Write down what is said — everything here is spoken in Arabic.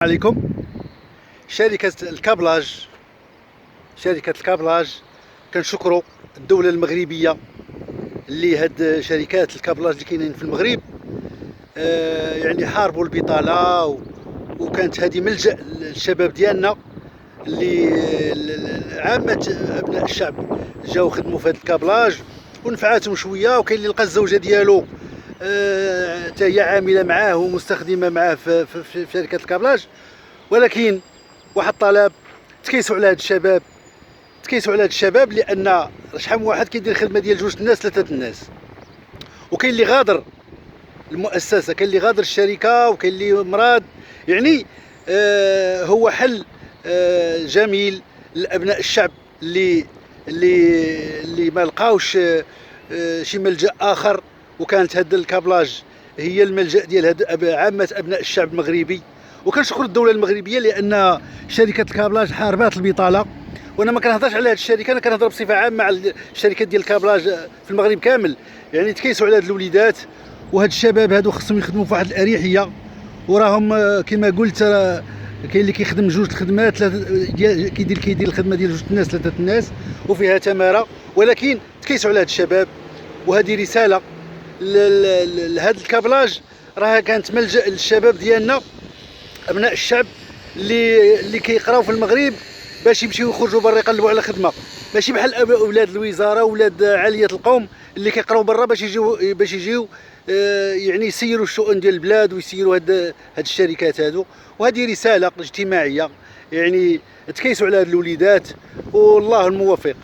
عليكم. شركة الكابلاج كنشكروا الدولة المغربية اللي هاد شركات الكابلاج اللي كاينين في المغرب يعني حاربوا البطالة وكانت هذه ملجأ للشباب ديالنا اللي عامة أبناء الشعب جاو خدموا في هاد الكابلاج ونفعاتهم شوية، وكاين اللي لقى الزوجة ديالو حتى هي عاملة معاه ومستخدمة معاه في شركة الكابلاج. ولكن واحد الطلب تكيسوا على هاد الشباب، لان شحال من واحد كيدير خدمه ديال 2 الناس 3 الناس، وكاين اللي غادر المؤسسه، كاين اللي غادر الشركه، وكاين اللي مراد. يعني هو حل جميل لابناء الشعب اللي ما لقاوش شي ملجأ اخر، وكانت هاد الكابلاج هي الملجأ ديال هاد عامه ابناء الشعب المغربي. وكنشكر الدوله المغربيه لان شركه الكابلاج حاربات البطاله. وانا ما كنهضرش على هذه الشركه، انا كنهضر بصفه عامه على الشركات ديال الكابلاج في المغرب كامل. يعني تكيسوا على هاد الوليدات وهاد الشباب هادو، خصهم يخدموا في واحد الاريحيه. وراهم كما قلت كاين اللي كيخدم 2 الخدمات، كيدير الخدمه ديال 2 الناس 3 الناس وفيها تماره. ولكن تكيسوا على هاد الشباب، وهذه رساله لهاد الكابلاج. راه كانت ملجأ للشباب ديالنا ابناء الشعب اللي كيقراو في المغرب باش يمشيو يخرجوا برا يقلبوا على خدمه، ماشي بحال اولاد الوزاره واولاد عاليه القوم اللي كيقراو برا باش يجيو يعني يسيروا الشؤون ديال البلاد ويسيروا هاد الشركات هادو. وهذه رساله اجتماعيه، يعني تكيسوا على هاد الوليدات والله الموفق.